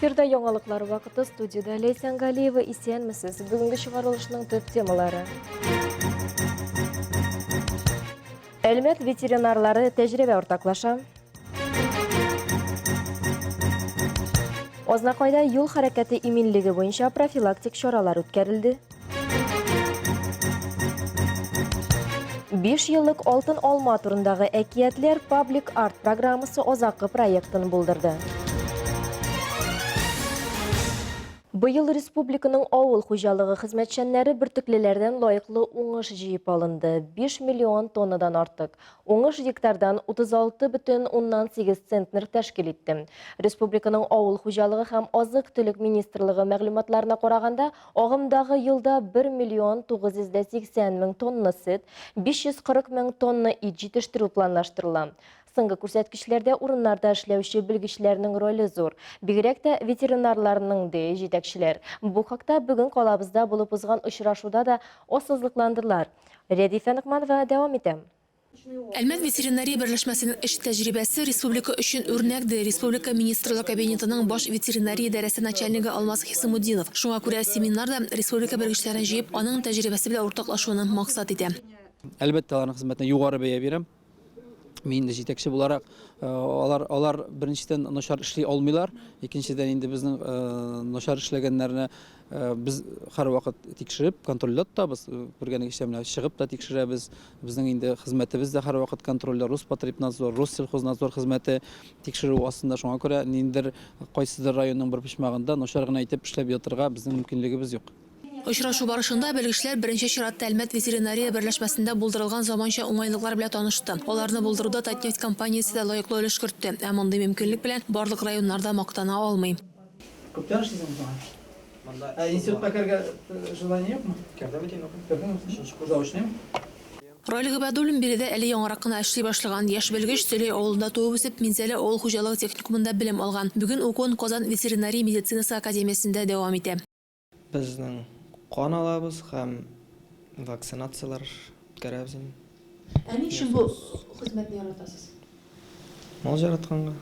Эфирда яңалыклар вакыты, студияда Лейсан Галиева, исәнмесез. Бүгенге чыгарылышның төп темалары. Әлмәт ветеринарлары тәҗрибә уртаклаша. Ознакайда юл хәрәкәте иминлеге буенча профилактик чаралар үткәрелде. 5 еллык алтын алма турындагы әкиятләр паблик арт программасы озаккы проектын булдырды. Быйыл республиканың авыл хуҗалыгы хезмәтчәннәре бөртеклеләрдән лаеклы уңыш җыеп алынды. 5 миллион тоннадан артык. Уңыш гектардан 36,8 центнер тәшкил итте. Республиканың авыл хуҗалыгы һәм азык-төлек министрлыгы мәгълүматларына караганда, агымдагы елда 1 миллион 980 мең тонна сөт, 540 мең тонна ит җитештерү планлаштырыла. Соңгы күрсәткечләрдә урыннарда эшләүче белгечләрнең роле зур. Бигрәк тә ветеринарларның җитәкчеләр. Бу хакта бүген калабызда булып узган очрашуда да ассызыкландылар. Рәдифә Нигъманова дәвам итә. Әлмәт ветеринария берләшмәсенең эш тәҗрибәсе республика өчен үрнәкдер. Республика министрлык кабинетының баш ветеринария дәрәсе начальнигы Алмаз Хисамуддинов. Шуңа күрә семинарда республика белгечләрен җыеп, аның тәҗрибәсе белән уртаклашуны максат итә. Әлбәттә, аларның хезмәтенә югары бәя бирәм. Мин дә җитәкче буларак, алар беренчедән начар эшли алмыйлар, икенчедән инде безнең начар эшләгәннәрне без һәрвакыт тикшереп, контрольдә тотабыз. Бергәнлек эшләмләр чыгып та тикшерәбез. Безнең инде хезмәтебез дә һәрвакыт контрольдә, Роспотребнадзор, Россельхознадзор хезмәте тикшерү астында. Шуңа күрә ниндидер кайсыдыр районның бер почмагында начар гына итеп эшләп ятырга безнең мөмкинлегебез юк. Очрашу барышында белгечләр беренче чиратта Әлмәт ветеринария берләшмәсендә булдырылган заманча уңайлыклар белән танышты. Аларны булдыруда Татнефть компаниясе дә лаеклы өлеш кертте. Ә мондый мөмкинлек белән барлык районнарда мактана алмый. Күптән эшлисең монда? Институтка кергә желание юкмы? Раил Габадуллин биредә әле яңарак кына эшли башлаган. Яшь белгеч Сөлей авылында туып үсеп, Минзәле авыл хуҗалыгы техникумында белем алган. Бүген укуын Казан ветеринария медицинасы академиясендә дәвам итә. Безнең кан алабыз һәм вакцинациялар үткәрәбез. Ни өчен бу хезмәтне яратасыз? Мал жаратканга.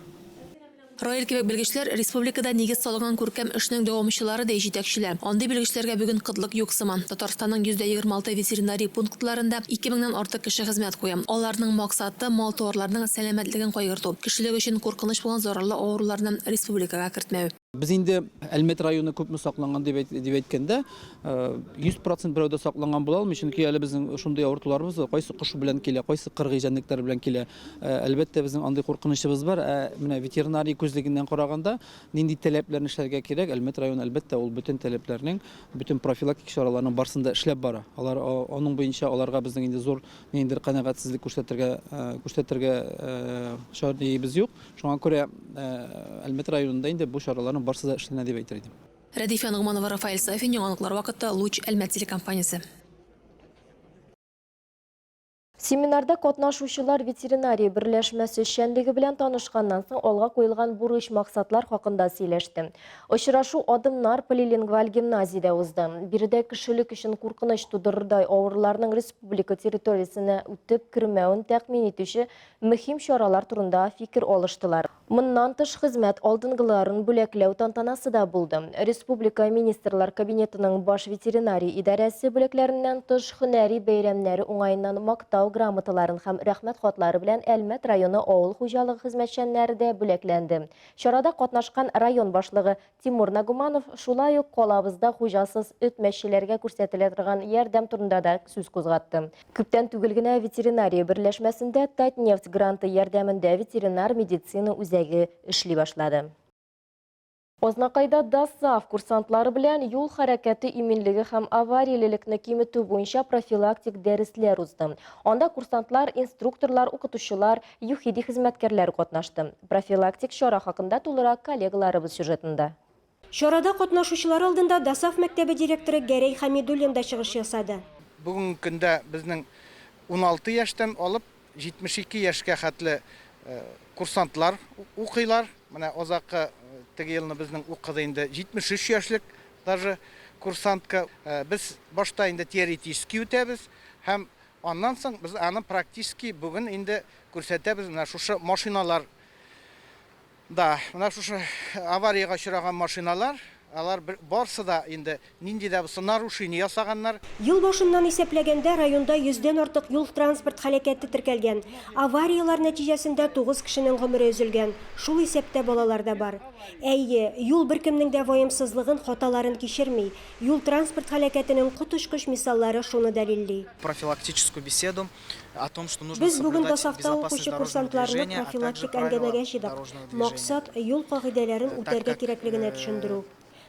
Раил кебек белгечләр республикада нигез салынган күркәм эшнең дәвамчылары да җитәкчеләр. Андый белгечләргә бүген кытлык юк сыман. Татарстанның 126 ветеринария пунктларында 2000 артык кеше хезмәт куя. Аларның максаты мал товарларының сәламәтлеген кайгырту. Кешелек өчен куркыныч булган зарарлы авыруларны республикага кертмәү. Без инде Әлмәт районы күпме сакланган дип әйткәндә, 100% берәүдә сакланган була алмый, чөнки әле безнең шундый авыртуларыбыз кайсы кош белән килә, кайсы кыргый җәнлекләр белән килә. Әлбәттә безнең андый куркынычыбыз бар. Менә ветеринария күзлегеннән караганда нинди таләпләрне эшләргә кирәк? Әлмәт районы әлбәттә ул бүтән таләпләрнең, бүтән профилактик чараларның барсында эшләп бара. Алар аның буенча аларга безнең инде зур ниндидер канәгатьсезлек күрсәтергә шартыбыз юк. Шуңа күрә Әлмәт районында инде бу чараларның барсы да эшләнә дип әйтер идем. Рәдифә Нигъманова, Рафаэль Сафин, яңалыклар вакыты, Луч, Әлмәт телекомпаниясе. Семинарда катнашучылар ветеринария берләшмәсе эшчәнлеге белән танышканнан соң алга куелган бурыч максатлар хакында сөйләште. Очрашу Адымнар полилингваль гимназиядә узды. Биредә кешелек өчен куркыныч тудырырдай авыруларның республика территориясенә үтеп кермәвен тәкъмин итүче мөһим чаралар турында фикер алыштылар. Моннан тыш хезмәт алдынгыларын бүләкләү тантанасы да булды. Республика министрлар кабинетының баш ветеринария идарәсе бүләкләреннән тыш һөнәри бәйрәмнәре уңаеннан мактау грамоталарын һәм рәхмәт хатлары белән Әлмәт районы авыл хуҗалыгы хезмәтчәннәре дә бүләкләнде. Чарада катнашкан район башлыгы Тимур Нагуманов шулай ук калабызда хуҗасыз үтмәшчеләргә күрсәтелә торган ярдәм турында да сүз кузгатты. Күптән түгел генә ветеринария берләшмәсендә Татнефть гранты ярдәмендә ветеринар медицина үзәге эшли башлады. Ознакайда ДАСАФ курсантлары белән юл хәрәкәте иминлеге һәм авариялелекне киметү буенча профилактик дәресләр узды. Анда курсантлар, инструкторлар, укытучылар, ЮХИДИ хезмәткәрләре катнашты. Профилактик чара хакында тулырак коллегаларыбыз сюжетында. Чарада катнашучылар алдында ДАСАФ мәктәбе директоры Гәрәй Хәмидуллин да чыгыш ясады. Бүген көндә безнең 16 яшьтән алып 72 яшькә хәтле курсантлар укыйлар. Менә азакы теге елны безнең укыды инде 73 яшьлек даже курсантка. Без башта инде теоретически үтәбез һәм аннан соң без аны практически бүген инде күрсәтәбез. Менә шушы машиналар Да, мына шушы аварияга очраган машиналар, алар барсы да инде нинди дә булса нарушение ясаганнар. Ел башыннан исәпләгәндә районда 100дән артык юл транспорт һәлакәте теркәлгән. Авариялар нәтиҗәсендә 9 кешенең гомере өзелгән. Шул исәптә балалар да бар. Әйе, юл беркемнең дә ваемсызлыгын, хаталарын кичерми. Юл транспорт һәлакәтенең котышкыч мисаллары шуны дәлилли. Профилактическую беседу о том, что нужно Без бүген соблюдать Дасафта безопасность укучы дорожного курсантларны движения, а также профилактик правила әңгәмәгә җыйдык. дорожного движения. Максат юл кагыйдәләрен үтәргә кирәклегенә төшендерү.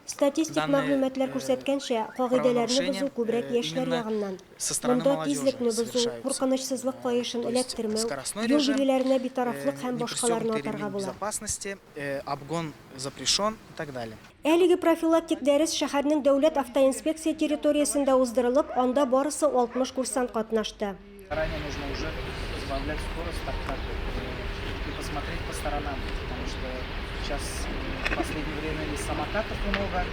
Статистик Данные, мәгълүматлар күрсәткәнчә, кагыйдәләрне правонарушения, бозу күбрәк яшьләр именно ягыннан. со стороны Монда молодежи тизлекне бозу, совершаются. куркынычсызлык каешын То есть эләктермәү, скоростной юл режим, билгеләренә битарафлык һәм не башкаларны пристегнутый атарга ремень була. безопасности, обгон запрещен и так далее. Әлеге профилактик дәрес шәһәрнең дәүләт автоинспекция территориясендә уздырылып, анда барысы 60 курсант катнашты. Заранее нужно уже сбавлять скорость, так как и посмотреть по сторонам, потому что сейчас в последнее время и самокатов много.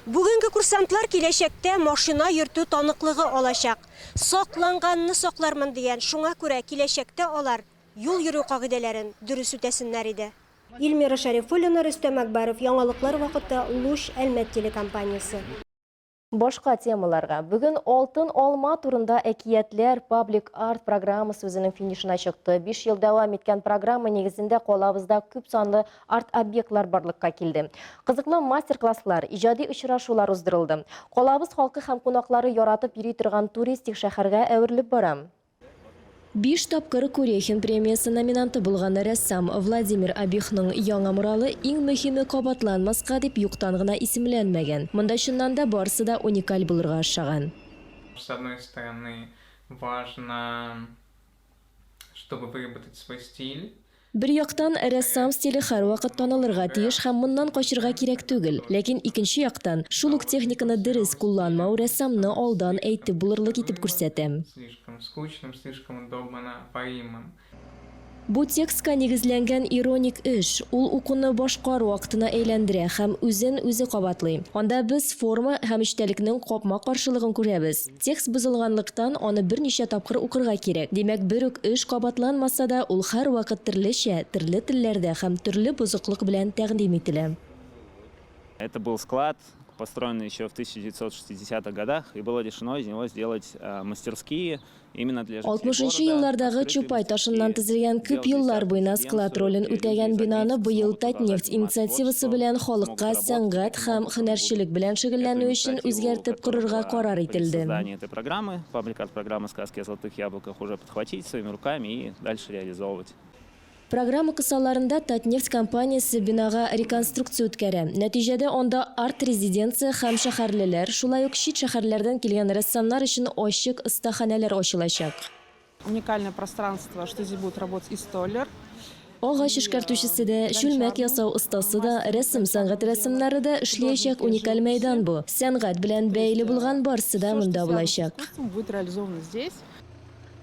Бүгенге курсантлар киләчәктә машина йөртү таныклыгы алачак. Сакланганны саклармын дигән, шуңа күрә киләчәктә алар юл йөрү кагыйдәләрен дөрес үтәсеннәр иде. Илмира Шәрифуллина, Рөстәм Әкбәров, яңалыклар вакыты, Луш, Әлмәт телекомпаниясе. Башка темаларга. Бүген Алтын алма турында әкиятләр паблик арт программасы үзенең финишына чыкты. 5 ел дәвам иткән программа нигезендә калабызда күп санлы арт объектлар барлыкка килде. Кызыклы мастер-класслар, иҗади очрашулар уздырылды. Калабыз халкы һәм кунаклары яратып йөри торган туристик шәһәргә әверелеп бара. 5 тапкыр Курехин премиясы номинанты булган рәссам Владимир Абихның яңа муралы иң мөһиме кабатланмаска дип юктан гына исемләнмәгән. Монда чыннан да барысы да уникаль булырга охшаган. С одной стороны, важно, чтобы выработать свой стиль. Bir яктан рәссам стиле һәрвакыт танылырга тиеш һәм моннан качырга кирәк түгел. Ләкин икенче яктан, шул ук техниканы дөрес кулланмау рәссамны алдан әйтеп булырлык итеп күрсәтә. Слишком скучным, слишком удобноваримым. Бу текстка нигезләнгән ироник эш. Ул укуны башкару вакытына әйләндерә һәм үзен үзе кабатлый. Анда без форма һәм эчтәлекнең капма каршылыгын күрәбез. Текст бозылганлыктан аны берничә тапкыр укырга кирәк. Димәк, бер үк эш кабатланмаса да, ул һәрвакыт төрлечә, төрле телләрдә һәм төрле бозыклык белән тәкъдим ителә. Это был склад, построенный еще в 1960-х годах, и было решено из него сделать мастерские именно для жителей 60-нчы еллардагы Чупай ташыннан төзелгән күп еллар буена склад ролен үтәгән бинаны быел Татнефть инициативасы белән халыкка сәнгать һәм һөнәрчелек белән шөгыльләнү өчен үзгәртеп корырга карар ителде. Создание этой программы, паблик-арт-программы «Сказки о золотых яблоках» уже подхватить своими руками и дальше реализовывать. Программа кысаларында Татнефть компаниясе бинага реконструкция үткәрә. Нәтиҗәдә анда арт-резиденция һәм шәһәрлеләр, шулай ук чит шәһәрләрдән килгән рәссамнар өчен ачык остаханәләр ачылачак. Уникальное пространство, что здесь будет работать и столер. Агач эшкәртүчесе дә, чүлмәк ясау остасы да, рәсем сәнгать рәсемнәре дә эшләячәк уникаль мәйдан бу. Сәнгать белән бәйле булган барсы да монда булачак. Будет реализовано здесь.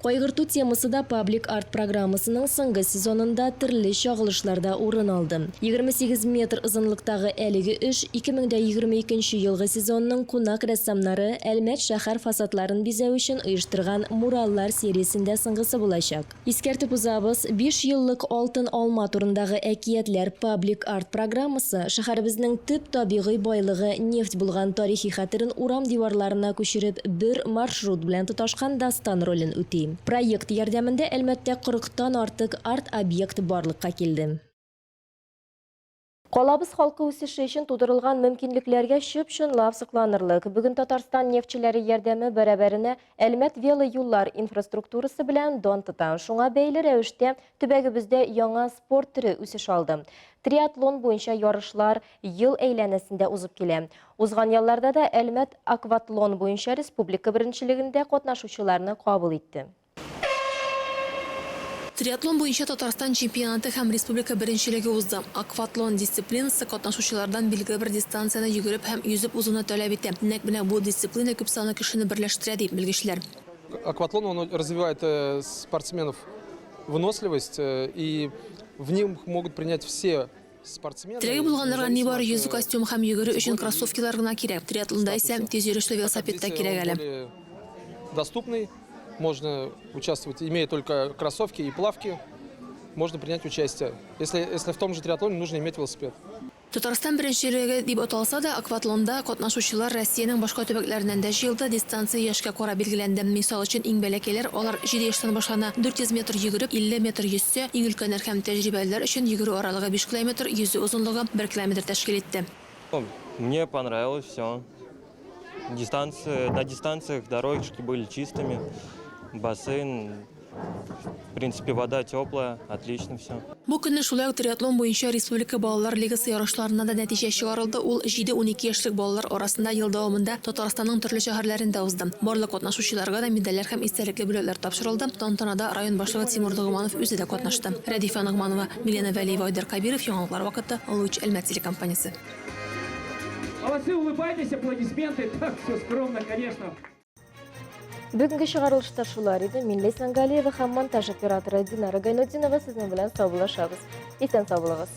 Кайгырту темасы да паблик арт программасының соңгы сезонында төрле чагылышларда урын алды. 28 метр озынлыктагы әлеге эш 2022 елгы сезонның кунак рәссамнары Әлмәт шәһәр фасадларын бизәү өчен оештырган мураллар сериясендә соңгысы булачак. Искәртеп узабыз, 5 еллык Алтын алма турындагы әкиятләр паблик арт программасы шәһәребезнең төп табигый байлыгы нефть булган тарихи хәтерен урам диварларына күчереп, бер маршрут белән тоташкан дастан ролен үти. Проект ярдәмендә Әлмәттә 40-тан артык арт-объект барлыкка килде. Калабыз халкы үсеше өчен тудырылган мөмкинлекләргә чөп-чынлап сокланырлык. Бүген Татарстан нефтчеләре ярдәме бәрабәренә Әлмәт велоюллар инфраструктурасы белән дан тота. Шуңа бәйле рәвештә төбәгебездә яңа спорт төре үсеш алды. Триатлон буенча ярышлар ел әйләнәсендә узып килә. Узган елларда да Әлмәт акватлон буенча республика беренчелегендә катнашучыларны кабул итте. Триатлон буенча Татарстан чемпионаты һәм республика беренчелеге узды. Акватлон дисциплинасы катнашучылардан билгеле бер дистанцияны йөгереп һәм йөзеп узуны таләп итә. Нәкъ менә бу дисциплина күп санлы кешене берләштерә дип белгечләр. Акватлон он развивает спортсменов выносливость, и в нем могут принять все спортсмены. Теләге булганнарга нибары йөзү костюм һәм йөгерү өчен кроссовкалар гына кирәк. Триатлонда исә тиз йөрүчле велосипедта кирәк әле. Доступный, можно участвовать, имея только кроссовки и плавки. можно принять участие. Если в том же триатлоне нужно иметь велосипед. Татарстан birinchiligi deb atalsa da, akvatlonda qatnaşuvchilar Rossiyaning boshqa төбәкләреннән дә җыелды, дистанция яшькә карап белгиләнде. Мисал өчен иң бәләкәйләр, алар 7 яшьтән башлана, 400 метр йөгереп, 50 метр yüzсә, иң өлкәннәр һәм тәҗрибәлеләр өчен йөгерү аралыгы 5 км, yüзү озынлыгы 1 км тәшкил итте. Мне понравилось все. На дистанциях дорожки были чистыми, бассейн, в принципе, вода теплая, отлично все. Бу көнне шулай ук триатлон буенча Республика балалар лигасы ярышларында да нәтиҗә чыгарылды. Ул 7-12 яшьлек балалар арасында ел дәвамында Татарстанның төрле шәһәрләрендә узды. Барлык катнашучыларга да медальләр һәм истәлекле бүләкләр тапшырылды. Тантанада район башлыгы Тимур Нугманов үзе дә катнашты. Рәдифа Нугманова, Милена Вәлиева, Айдар Кабиров, яңалыклар вакыты, Луч Әлмәт телекомпаниясе. Молодцы, улыбайтесь, аплодисменты. Так, все скромно, конечно. Бүгінгі шығарылышта шулар еді. Мен Лейсан Галиева һәм монтаж операторы Динара Гайнуддинова сезнең белән сау булышабыз. Исән сау булыгыз.